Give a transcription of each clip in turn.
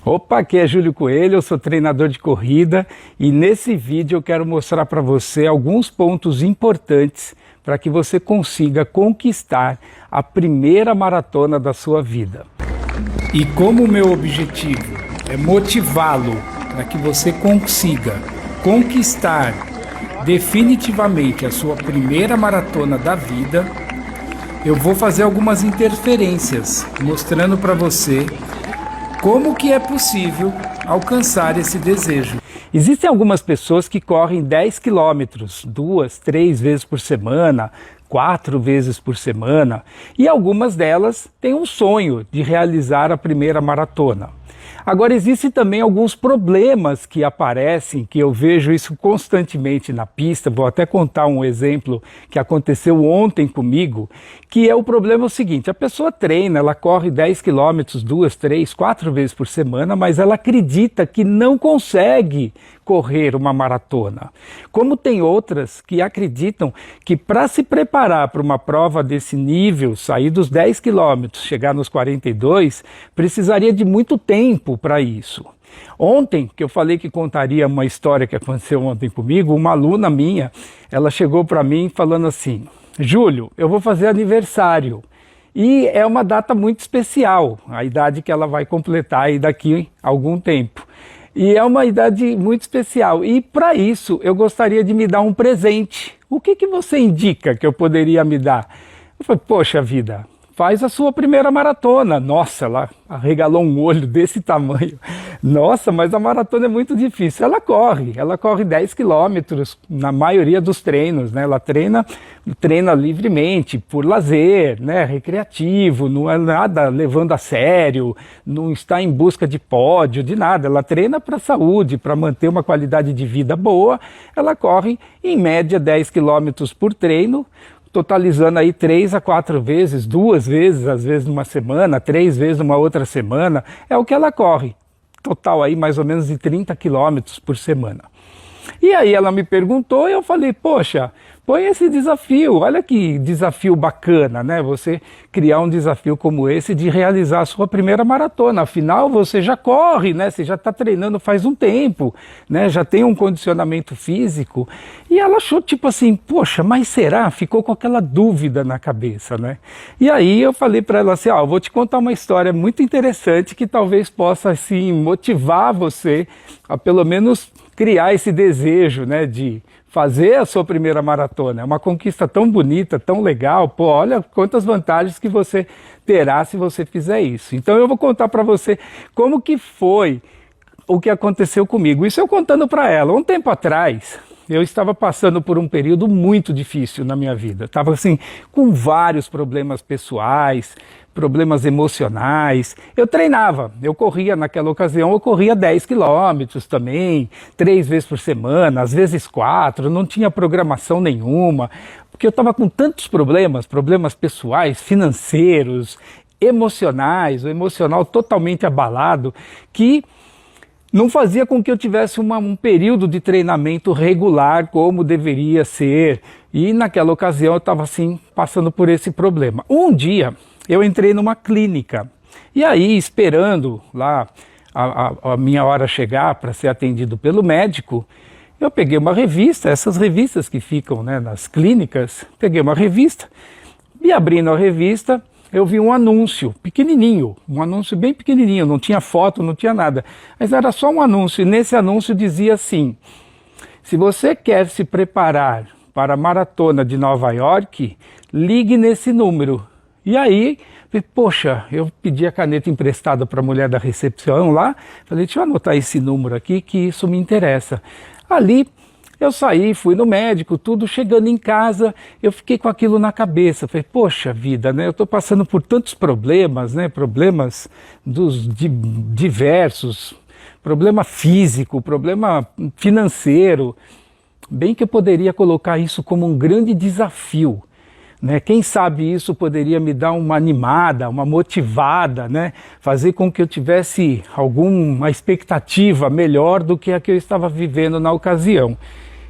Opa, aqui é Júlio Coelho, eu sou treinador de corrida e nesse vídeo eu quero mostrar para você alguns pontos importantes para que você consiga conquistar a primeira maratona da sua vida. E como o meu objetivo é motivá-lo para que você consiga conquistar definitivamente a sua primeira maratona da vida, eu vou fazer algumas interferências mostrando para você como que é possível alcançar esse desejo. Existem algumas pessoas que correm 10 quilômetros, 2, 3 vezes por semana, 4 vezes por semana, e algumas delas têm um sonho de realizar a primeira maratona. Agora, existem também alguns problemas que aparecem, que eu vejo isso constantemente na pista. Vou até contar um exemplo que aconteceu ontem comigo, que é o problema seguinte: a pessoa treina, ela corre 10 quilômetros, 2, 3, 4 vezes por semana, mas ela acredita que não consegue correr uma maratona. Como tem outras que acreditam que para se preparar para uma prova desse nível, sair dos 10 quilômetros, chegar nos 42, precisaria de muito tempo para isso. Ontem, que eu falei que contaria uma história que aconteceu ontem comigo, uma aluna minha, ela chegou para mim falando assim: Júlio, eu vou fazer aniversário. E é uma data muito especial, a idade que ela vai completar aí daqui a algum tempo. E é uma idade muito especial. E para isso eu gostaria de me dar um presente. O que você indica que eu poderia me dar? Eu falei, poxa vida, faz a sua primeira maratona. Nossa, ela arregalou um olho desse tamanho. Nossa, mas a maratona é muito difícil. Ela corre 10 quilômetros na maioria dos treinos, né? Ela treina livremente, por lazer, né? Recreativo, não é nada levando a sério, não está em busca de pódio, de nada. Ela treina para a saúde, para manter uma qualidade de vida boa. Ela corre em média 10 quilômetros por treino, totalizando aí 3 a 4 vezes, 2 vezes, às vezes numa semana, 3 vezes numa outra semana, é o que ela corre. Total aí mais ou menos de 30 quilômetros por semana. E aí ela me perguntou e eu falei, poxa, põe esse desafio, olha que desafio bacana, né? Você criar um desafio como esse de realizar a sua primeira maratona. Afinal, você já corre, né? Você já está treinando faz um tempo, né? Já tem um condicionamento físico. E ela achou tipo assim, poxa, mas será? Ficou com aquela dúvida na cabeça, né? E aí eu falei para ela assim, eu vou te contar uma história muito interessante que talvez possa assim motivar você a pelo menos criar esse desejo, né, de fazer a sua primeira maratona. É uma conquista tão bonita, tão legal. Pô, olha quantas vantagens que você terá se você fizer isso. Então eu vou contar para você como que foi o que aconteceu comigo. Isso eu contando para ela. Um tempo atrás, eu estava passando por um período muito difícil na minha vida. Estava assim, com vários problemas pessoais, problemas emocionais. Eu treinava, eu corria naquela ocasião, eu corria 10 quilômetros também, 3 vezes por semana, às vezes 4, não tinha programação nenhuma, porque eu estava com tantos problemas pessoais, financeiros, emocionais, o emocional totalmente abalado, que não fazia com que eu tivesse um período de treinamento regular como deveria ser. E naquela ocasião eu estava assim, passando por esse problema. Um dia eu entrei numa clínica e aí, esperando lá a minha hora chegar para ser atendido pelo médico, eu peguei uma revista, essas revistas que ficam, né, nas clínicas, peguei uma revista e abrindo a revista eu vi um anúncio pequenininho, um anúncio bem pequenininho, não tinha foto, não tinha nada, mas era só um anúncio e nesse anúncio dizia assim: se você quer se preparar para a maratona de Nova York, ligue nesse número. E aí, poxa, eu pedi a caneta emprestada para a mulher da recepção lá, falei, deixa eu anotar esse número aqui que isso me interessa. Ali eu saí, fui no médico, tudo, chegando em casa, eu fiquei com aquilo na cabeça, falei, poxa vida, né, eu estou passando por tantos problemas, né, problemas diversos, problema físico, problema financeiro, bem que eu poderia colocar isso como um grande desafio. Né? Quem sabe isso poderia me dar uma animada, uma motivada, né? Fazer com que eu tivesse alguma expectativa melhor do que a que eu estava vivendo na ocasião.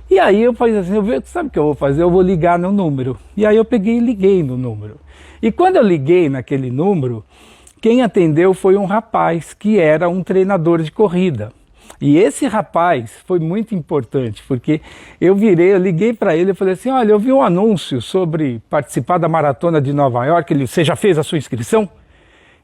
E aí eu falei assim, sabe o que eu vou fazer? Eu vou ligar no número. E aí eu peguei e liguei no número. E quando eu liguei naquele número, quem atendeu foi um rapaz que era um treinador de corrida. E esse rapaz foi muito importante, porque eu liguei para ele e falei assim, olha, eu vi um anúncio sobre participar da Maratona de Nova York, você já fez a sua inscrição?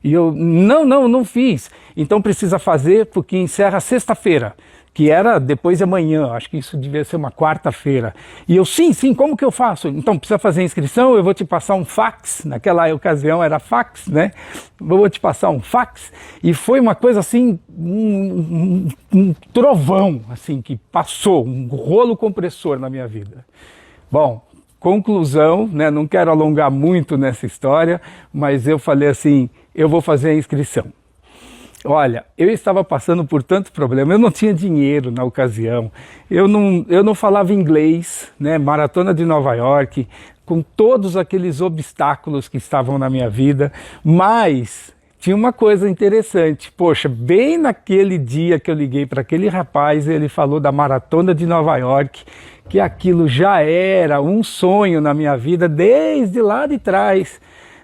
E eu, não fiz. Então precisa fazer porque encerra sexta-feira, que era depois de amanhã, acho que isso devia ser uma quarta-feira. E eu, sim, como que eu faço? Então precisa fazer a inscrição, eu vou te passar um fax, naquela ocasião era fax, né? Vou te passar um fax. E foi uma coisa assim, um trovão, assim, que passou, um rolo compressor na minha vida. Bom, conclusão, né? Não quero alongar muito nessa história, mas eu falei assim, eu vou fazer a inscrição. Olha, eu estava passando por tanto problema, eu não tinha dinheiro na ocasião, eu não falava inglês, né? Maratona de Nova York, com todos aqueles obstáculos que estavam na minha vida, mas tinha uma coisa interessante, poxa, bem naquele dia que eu liguei para aquele rapaz, ele falou da Maratona de Nova York, que aquilo já era um sonho na minha vida desde lá de trás,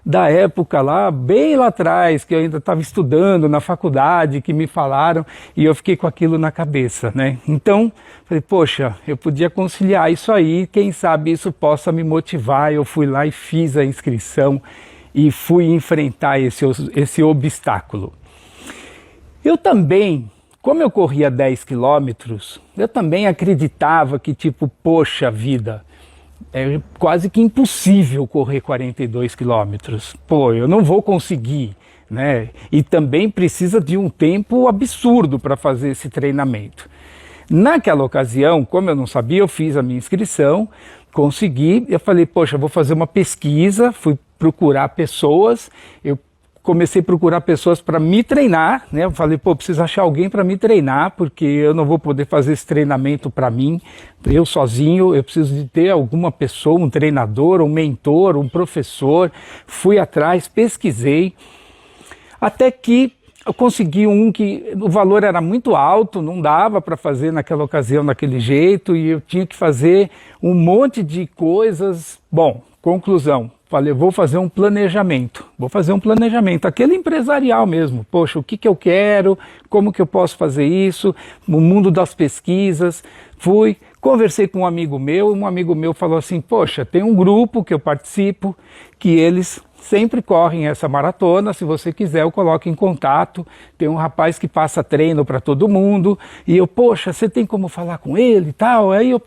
da época lá, bem lá atrás, que eu ainda estava estudando na faculdade, que me falaram, e eu fiquei com aquilo na cabeça, né? Então, falei, poxa, eu podia conciliar isso aí, quem sabe isso possa me motivar. Eu fui lá e fiz a inscrição e fui enfrentar esse obstáculo. Eu também, como eu corria 10 quilômetros, eu também acreditava que tipo, poxa vida, é quase que impossível correr 42 quilômetros. Pô, eu não vou conseguir, né? E também precisa de um tempo absurdo para fazer esse treinamento. Naquela ocasião, como eu não sabia, eu fiz a minha inscrição, consegui, eu falei, poxa, vou fazer uma pesquisa, fui procurar pessoas, eu comecei a procurar pessoas para me treinar, né? Eu falei, pô, preciso achar alguém para me treinar, porque eu não vou poder fazer esse treinamento para mim, eu sozinho, eu preciso de ter alguma pessoa, um treinador, um mentor, um professor. Fui atrás, pesquisei, até que eu consegui um que o valor era muito alto, não dava para fazer naquela ocasião daquele jeito, e eu tinha que fazer um monte de coisas. Bom, conclusão, falei, vou fazer um planejamento, aquele empresarial mesmo, poxa, o que eu quero, como que eu posso fazer isso, no mundo das pesquisas. Fui, conversei com um amigo meu falou assim, poxa, tem um grupo que eu participo, que eles sempre correm essa maratona, se você quiser eu coloco em contato, tem um rapaz que passa treino para todo mundo, e eu, poxa, você tem como falar com ele e tal? Aí eu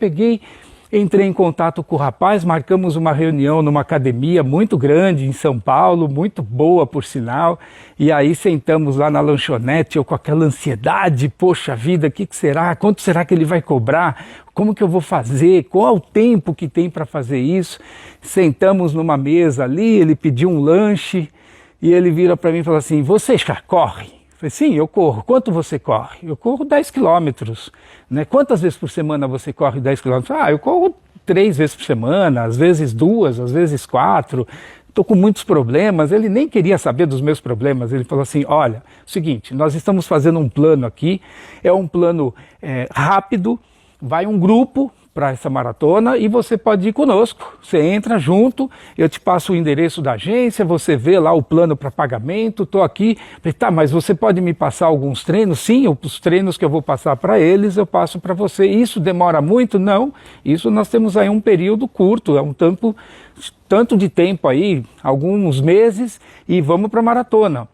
entrei em contato com o rapaz, marcamos uma reunião numa academia muito grande em São Paulo, muito boa por sinal, e aí sentamos lá na lanchonete, eu com aquela ansiedade, poxa vida, o que será? Quanto será que ele vai cobrar? Como que eu vou fazer? Qual é o tempo que tem para fazer isso? Sentamos numa mesa ali, ele pediu um lanche, e ele vira para mim e fala assim, você já corre? Eu falei, sim, eu corro. Quanto você corre? Eu corro 10 quilômetros. Né? Quantas vezes por semana você corre 10 quilômetros? Eu corro 3 vezes por semana, às vezes 2, às vezes 4. Estou com muitos problemas. Ele nem queria saber dos meus problemas. Ele falou assim, olha, é o seguinte, nós estamos fazendo um plano aqui, é um plano rápido, vai um grupo para essa maratona e você pode ir conosco. Você entra junto, eu te passo o endereço da agência, você vê lá o plano para pagamento, estou aqui. Falei, tá, mas você pode me passar alguns treinos? Sim, os treinos que eu vou passar para eles, eu passo para você. Isso demora muito? Não, isso nós temos aí um período curto, é um tanto de tempo aí, alguns meses, e vamos para a maratona.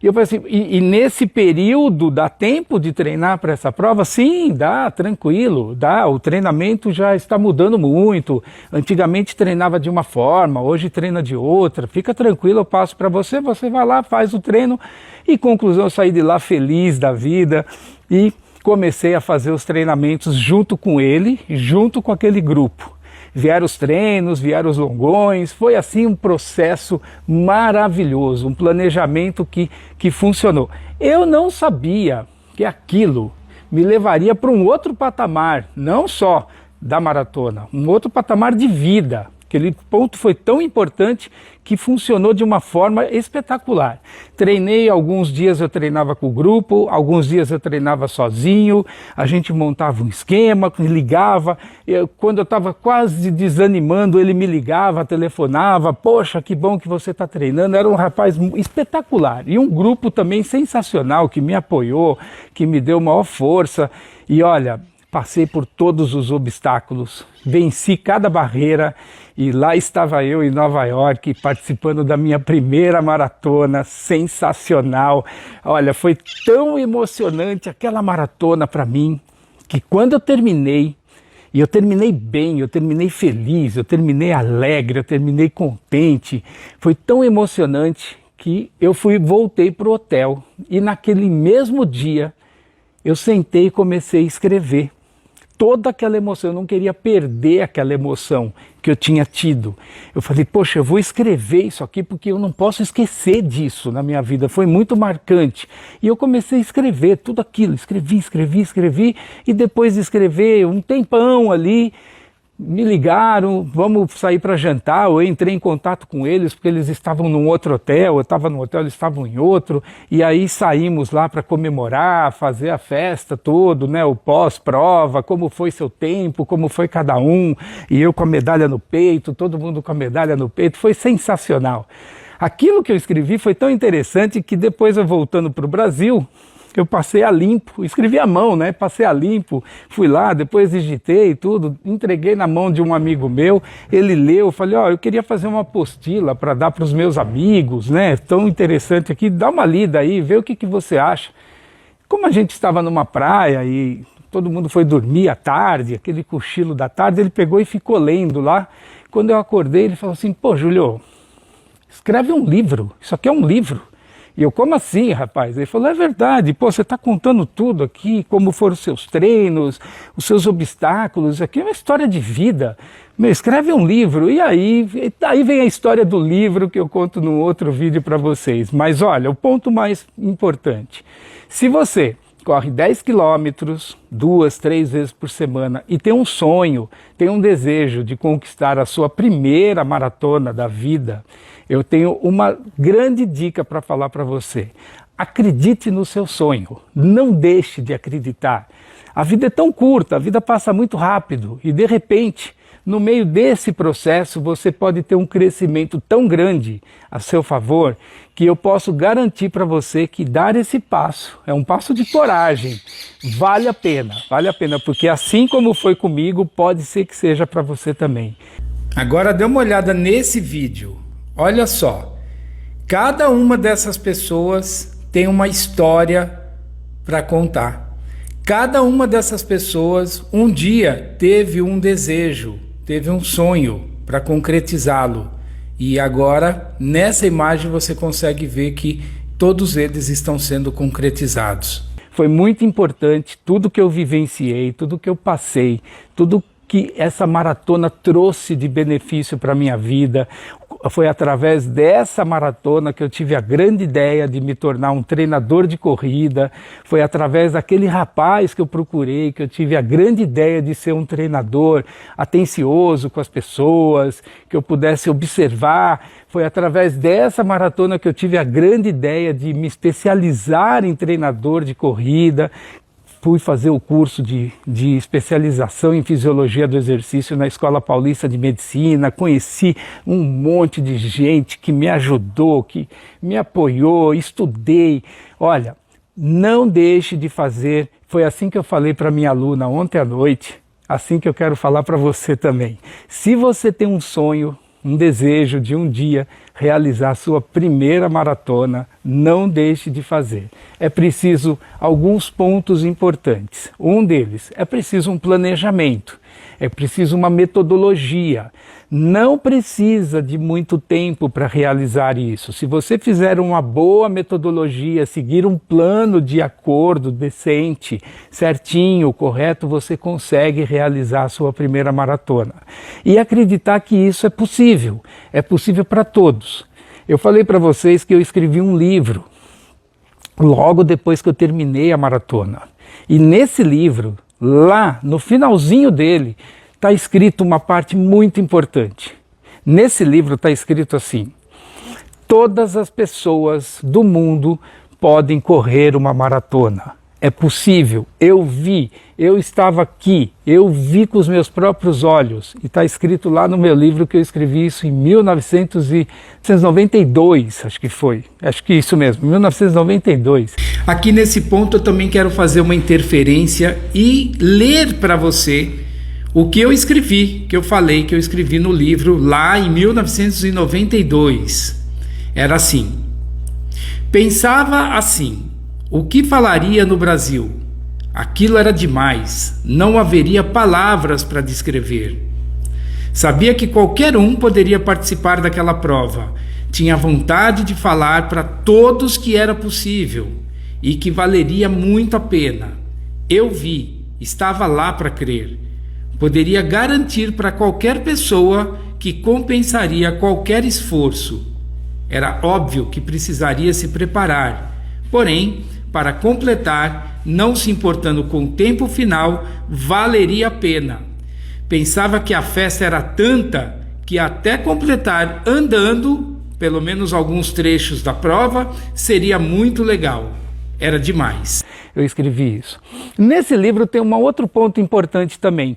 E eu falei assim, e nesse período dá tempo de treinar para essa prova? Sim, dá, tranquilo, dá. O treinamento já está mudando muito. Antigamente treinava de uma forma, hoje treina de outra. Fica tranquilo, eu passo para você, você vai lá, faz o treino. E conclusão, eu saí de lá feliz da vida e comecei a fazer os treinamentos junto com ele, junto com aquele grupo. Vieram os treinos, vieram os longões, foi assim um processo maravilhoso, um planejamento que funcionou. Eu não sabia que aquilo me levaria para um outro patamar, não só da maratona, um outro patamar de vida. Aquele ponto foi tão importante que funcionou de uma forma espetacular. Treinei, alguns dias eu treinava com o grupo, alguns dias eu treinava sozinho, a gente montava um esquema, ligava, quando eu estava quase desanimando, ele me ligava, telefonava, poxa, que bom que você está treinando, era um rapaz espetacular. E um grupo também sensacional, que me apoiou, que me deu maior força, e olha, passei por todos os obstáculos, venci cada barreira e lá estava eu em Nova York participando da minha primeira maratona, sensacional. Olha, foi tão emocionante aquela maratona para mim, que quando eu terminei, e eu terminei bem, eu terminei feliz, eu terminei alegre, eu terminei contente, foi tão emocionante que eu voltei para o hotel e naquele mesmo dia eu sentei e comecei a escrever. Toda aquela emoção, eu não queria perder aquela emoção que eu tinha tido. Eu falei, poxa, eu vou escrever isso aqui porque eu não posso esquecer disso na minha vida, foi muito marcante. E eu comecei a escrever tudo aquilo, escrevi, e depois de escrever um tempão ali, me ligaram, vamos sair para jantar, eu entrei em contato com eles, porque eles estavam num outro hotel, eu estava num hotel, eles estavam em outro, e aí saímos lá para comemorar, fazer a festa todo, né, o pós-prova, como foi seu tempo, como foi cada um, e eu com a medalha no peito, todo mundo com a medalha no peito, foi sensacional. Aquilo que eu escrevi foi tão interessante que depois eu voltando para o Brasil, eu passei a limpo, escrevi à mão, né? Passei a limpo, fui lá, depois digitei tudo, entreguei na mão de um amigo meu, ele leu, falei, ó, eu queria fazer uma apostila para dar para os meus amigos, né? Tão interessante aqui, dá uma lida aí, vê o que você acha. Como a gente estava numa praia e todo mundo foi dormir à tarde, aquele cochilo da tarde, ele pegou e ficou lendo lá. Quando eu acordei, ele falou assim, pô, Júlio, escreve um livro, isso aqui é um livro. E eu, como assim, rapaz? Ele falou, é verdade, pô, você está contando tudo aqui, como foram os seus treinos, os seus obstáculos, aqui é uma história de vida. Meu, escreve um livro, e aí vem a história do livro que eu conto num outro vídeo para vocês. Mas olha, o ponto mais importante, se você corre 10 quilômetros, 2, 3 vezes por semana e tem um sonho, tem um desejo de conquistar a sua primeira maratona da vida, eu tenho uma grande dica para falar para você. Acredite no seu sonho, não deixe de acreditar. A vida é tão curta, a vida passa muito rápido e de repente, no meio desse processo, você pode ter um crescimento tão grande a seu favor que eu posso garantir para você que dar esse passo é um passo de coragem. Vale a pena, porque assim como foi comigo, pode ser que seja para você também. Agora dê uma olhada nesse vídeo. Olha só, cada uma dessas pessoas tem uma história para contar. Cada uma dessas pessoas um dia teve um desejo, teve um sonho para concretizá-lo. E agora, nessa imagem, você consegue ver que todos eles estão sendo concretizados. Foi muito importante tudo que eu vivenciei, tudo que eu passei, tudo que essa maratona trouxe de benefício para a minha vida. Foi através dessa maratona que eu tive a grande ideia de me tornar um treinador de corrida. Foi através daquele rapaz que eu procurei que eu tive a grande ideia de ser um treinador atencioso com as pessoas, que eu pudesse observar. Foi através dessa maratona que eu tive a grande ideia de me especializar em treinador de corrida. Fui fazer o curso de especialização em fisiologia do exercício na Escola Paulista de Medicina, conheci um monte de gente que me ajudou, que me apoiou, estudei. Olha, não deixe de fazer, foi assim que eu falei para minha aluna ontem à noite, assim que eu quero falar para você também. Se você tem um sonho, um desejo de um dia realizar a sua primeira maratona, não deixe de fazer. É preciso alguns pontos importantes. Um deles, é preciso um planejamento, é preciso uma metodologia. Não precisa de muito tempo para realizar isso. Se você fizer uma boa metodologia, seguir um plano de acordo decente, certinho, correto, você consegue realizar a sua primeira maratona. E acreditar que isso é possível para todos. Eu falei para vocês que eu escrevi um livro logo depois que eu terminei a maratona. E nesse livro, lá no finalzinho dele, está escrito uma parte muito importante. Nesse livro está escrito assim: todas as pessoas do mundo podem correr uma maratona. É possível, eu vi, eu estava aqui, eu vi com os meus próprios olhos. E está escrito lá no meu livro que eu escrevi isso em 1992, acho que foi. Acho que isso mesmo, 1992. Aqui nesse ponto eu também quero fazer uma interferência e ler para você o que eu escrevi, que eu falei que eu escrevi no livro lá em 1992. Era assim: pensava assim, o que falaria no Brasil? Aquilo era demais, não haveria palavras para descrever. Sabia que qualquer um poderia participar daquela prova. Tinha vontade de falar para todos que era possível e que valeria muito a pena. Eu vi, estava lá para crer. Poderia garantir para qualquer pessoa que compensaria qualquer esforço. Era óbvio que precisaria se preparar, porém, para completar, não se importando com o tempo final, valeria a pena. Pensava que a festa era tanta que até completar andando, pelo menos alguns trechos da prova, seria muito legal. Era demais. Eu escrevi isso. Nesse livro tem um outro ponto importante também.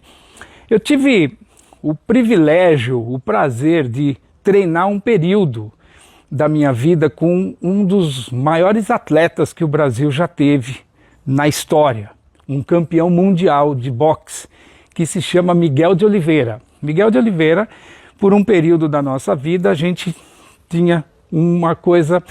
Eu tive o privilégio, o prazer de treinar um período da minha vida com um dos maiores atletas que o Brasil já teve na história, um campeão mundial de boxe, que se chama Miguel de Oliveira. Miguel de Oliveira, por um período da nossa vida, a gente tinha uma coisa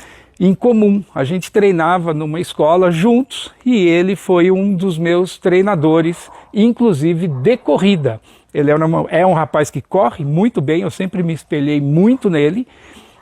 em comum. A gente treinava numa escola juntos e ele foi um dos meus treinadores, inclusive de corrida. Ele é um rapaz que corre muito bem, eu sempre me espelhei muito nele.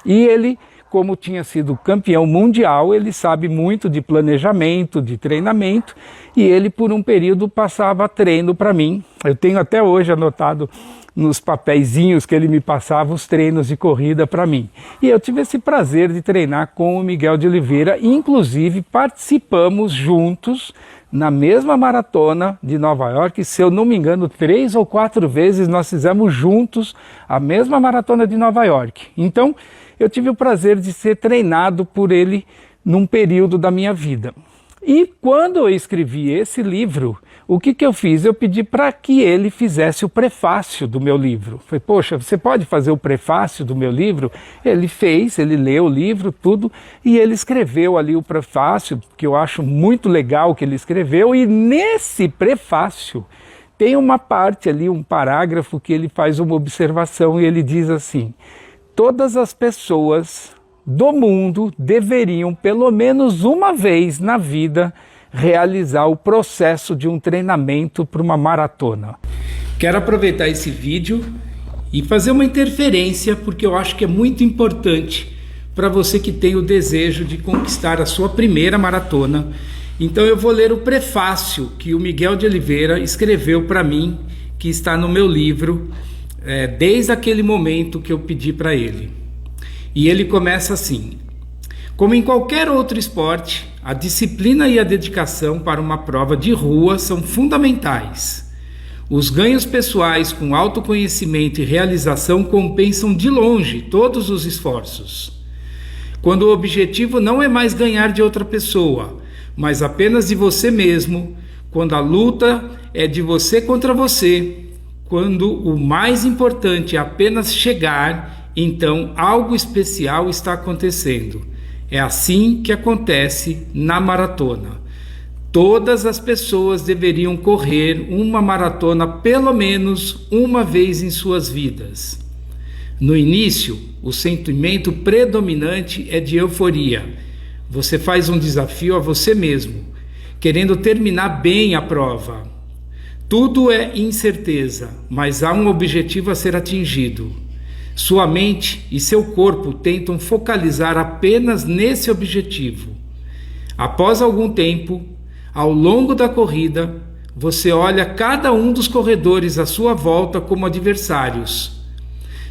E ele, como tinha sido campeão mundial, ele sabe muito de planejamento, de treinamento, e ele por um período passava treino para mim. Eu tenho até hoje anotado nos papeizinhos que ele me passava os treinos de corrida para mim. E eu tive esse prazer de treinar com o Miguel de Oliveira, e inclusive participamos juntos na mesma maratona de Nova York. Se eu não me engano, 3 ou 4 vezes nós fizemos juntos a mesma maratona de Nova York. Então, eu tive o prazer de ser treinado por ele num período da minha vida. E quando eu escrevi esse livro, o que eu fiz? Eu pedi para que ele fizesse o prefácio do meu livro. Falei, poxa, você pode fazer o prefácio do meu livro? Ele fez, ele leu o livro, tudo, e ele escreveu ali o prefácio, que eu acho muito legal que ele escreveu, e nesse prefácio tem uma parte ali, um parágrafo que ele faz uma observação e ele diz assim: todas as pessoas do mundo deveriam, pelo menos uma vez na vida, realizar o processo de um treinamento para uma maratona. Quero aproveitar esse vídeo e fazer uma interferência, porque eu acho que é muito importante para você que tem o desejo de conquistar a sua primeira maratona. Então eu vou ler o prefácio que o Miguel de Oliveira escreveu para mim, que está no meu livro, desde aquele momento que eu pedi para ele. E ele começa assim: como em qualquer outro esporte, a disciplina e a dedicação para uma prova de rua são fundamentais. Os ganhos pessoais com autoconhecimento e realização compensam de longe todos os esforços. Quando o objetivo não é mais ganhar de outra pessoa, mas apenas de você mesmo, quando a luta é de você contra você, quando o mais importante é apenas chegar, então algo especial está acontecendo. É assim que acontece na maratona. Todas as pessoas deveriam correr uma maratona pelo menos uma vez em suas vidas. No início, o sentimento predominante é de euforia. Você faz um desafio a você mesmo, querendo terminar bem a prova. Tudo é incerteza, mas há um objetivo a ser atingido. Sua mente e seu corpo tentam focalizar apenas nesse objetivo. Após algum tempo, ao longo da corrida, você olha cada um dos corredores à sua volta como adversários.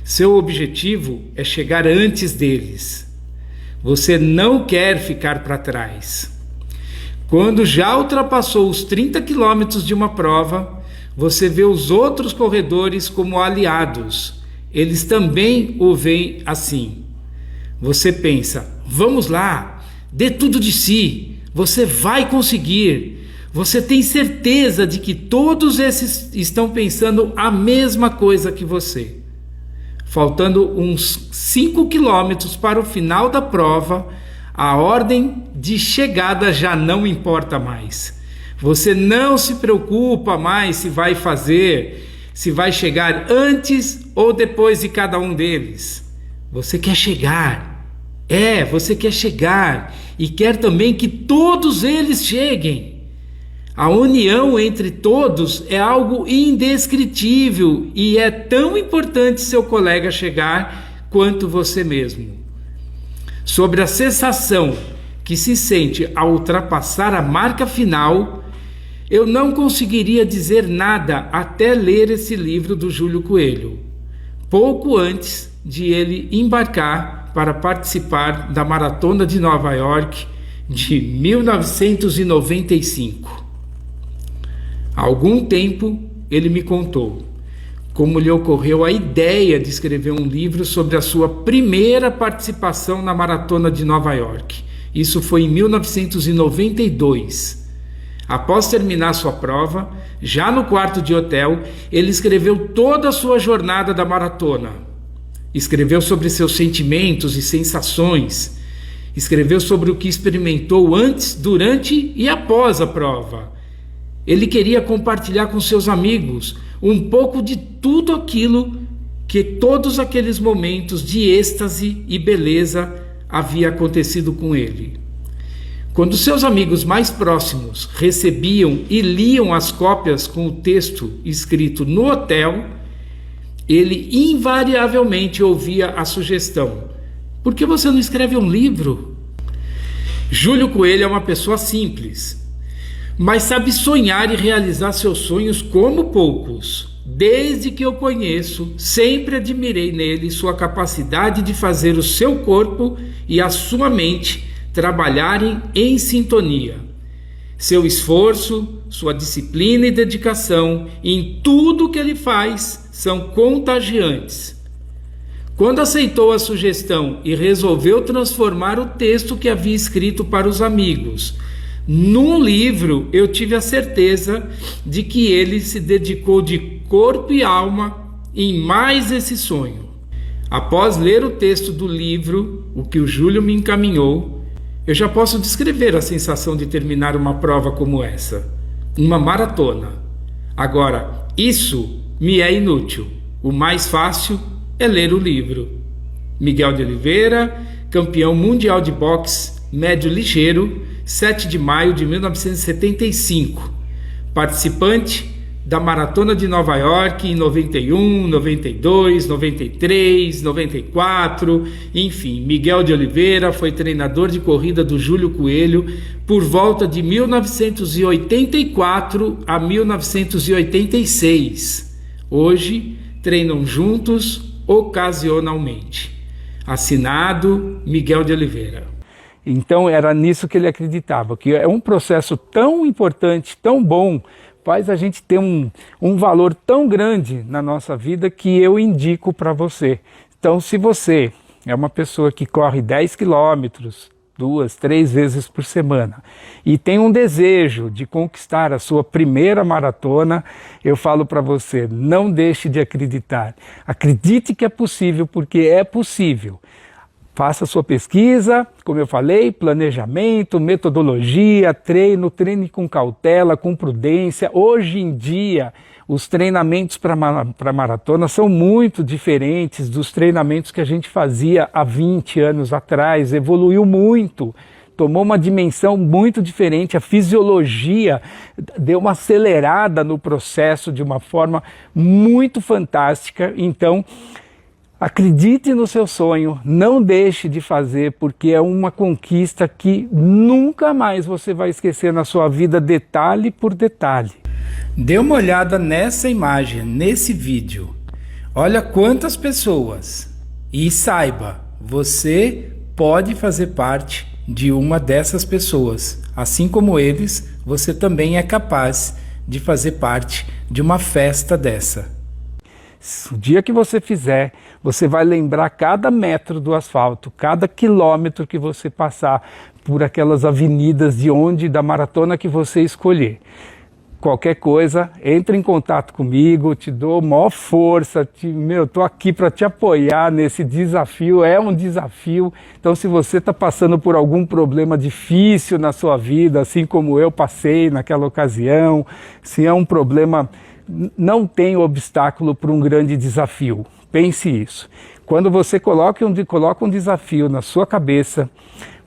Seu objetivo é chegar antes deles. Você não quer ficar para trás. Quando já ultrapassou os 30 quilômetros de uma prova, você vê os outros corredores como aliados. eles também o veem assim. Você pensa, vamos lá, dê tudo de si, você vai conseguir. Você tem certeza de que todos esses estão pensando a mesma coisa que você. Faltando uns 5 quilômetros para o final da prova, a ordem de chegada já não importa mais. Você não se preocupa mais se vai fazer, se vai chegar antes ou depois de cada um deles. Você quer chegar. Você quer chegar e quer também que todos eles cheguem. A união entre todos é algo indescritível e é tão importante seu colega chegar quanto você mesmo. Sobre a sensação que se sente ao ultrapassar a marca final, eu não conseguiria dizer nada até ler esse livro do Júlio Coelho, pouco antes de ele embarcar para participar da Maratona de Nova York de 1995. Há algum tempo ele me contou como lhe ocorreu a ideia de escrever um livro sobre a sua primeira participação na Maratona de Nova York. Isso foi em 1992. Após terminar sua prova, já no quarto de hotel, ele escreveu toda a sua jornada da maratona. Escreveu sobre seus sentimentos e sensações. Escreveu sobre o que experimentou antes, durante e após a prova. Ele queria compartilhar com seus amigos um pouco de tudo aquilo que todos aqueles momentos de êxtase e beleza havia acontecido com ele. Quando seus amigos mais próximos recebiam e liam as cópias com o texto escrito no hotel, ele invariavelmente ouvia a sugestão: por que você não escreve um livro? Júlio Coelho é uma pessoa simples, mas sabe sonhar e realizar seus sonhos como poucos. Desde que eu conheço, sempre admirei nele sua capacidade de fazer o seu corpo e a sua mente trabalharem em sintonia. Seu esforço, sua disciplina e dedicação em tudo que ele faz são contagiantes. Quando aceitou a sugestão e resolveu transformar o texto que havia escrito para os amigos num livro, eu tive a certeza de que ele se dedicou de corpo e alma em mais esse sonho. Após ler o texto do livro, o que o Júlio me encaminhou, eu já posso descrever a sensação de terminar uma prova como essa, uma maratona. Agora, isso me é inútil. O mais fácil é ler o livro. Miguel de Oliveira, campeão mundial de boxe médio ligeiro, 7 de maio de 1975. Participante da Maratona de Nova York em 91, 92, 93, 94, enfim, Miguel de Oliveira foi treinador de corrida do Júlio Coelho por volta de 1984 a 1986. Hoje treinam juntos ocasionalmente. Assinado Miguel de Oliveira. Então era nisso que ele acreditava, que é um processo tão importante, tão bom, faz a gente ter um valor tão grande na nossa vida que eu indico para você. Então, se você é uma pessoa que corre 10 quilômetros, 2, 3 vezes por semana, e tem um desejo de conquistar a sua primeira maratona, eu falo para você, não deixe de acreditar. Acredite que é possível, porque é possível. Faça sua pesquisa, como eu falei, planejamento, metodologia, treine com cautela, com prudência. Hoje em dia, os treinamentos para maratona são muito diferentes dos treinamentos que a gente fazia há 20 anos atrás. Evoluiu muito, tomou uma dimensão muito diferente. A fisiologia deu uma acelerada no processo de uma forma muito fantástica. Então, acredite no seu sonho, não deixe de fazer, porque é uma conquista que nunca mais você vai esquecer na sua vida, detalhe por detalhe. Dê uma olhada nessa imagem, nesse vídeo. Olha quantas pessoas. E saiba, você pode fazer parte de uma dessas pessoas. Assim como eles, você também é capaz de fazer parte de uma festa dessa. O dia que você fizer, você vai lembrar cada metro do asfalto, cada quilômetro que você passar por aquelas avenidas da maratona que você escolher. Qualquer coisa, entre em contato comigo, te dou maior força, tô aqui para te apoiar nesse desafio, é um desafio. Então, se você está passando por algum problema difícil na sua vida, assim como eu passei naquela ocasião, se é um problema, não tem obstáculo para um grande desafio. Pense isso. Quando você coloca um desafio na sua cabeça,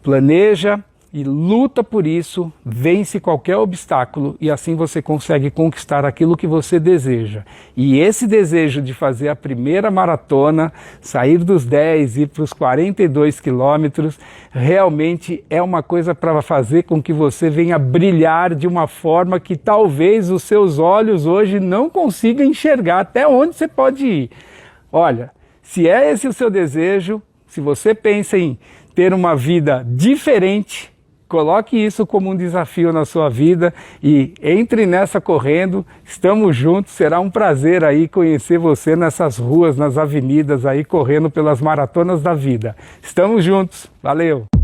planeja e luta por isso, vence qualquer obstáculo e assim você consegue conquistar aquilo que você deseja. E esse desejo de fazer a primeira maratona, sair dos 10 e ir para os 42 quilômetros, realmente é uma coisa para fazer com que você venha brilhar de uma forma que talvez os seus olhos hoje não consigam enxergar até onde você pode ir. Olha, se é esse o seu desejo, se você pensa em ter uma vida diferente, coloque isso como um desafio na sua vida e entre nessa correndo. Estamos juntos, será um prazer aí conhecer você nessas ruas, nas avenidas aí, correndo pelas maratonas da vida. Estamos juntos, valeu!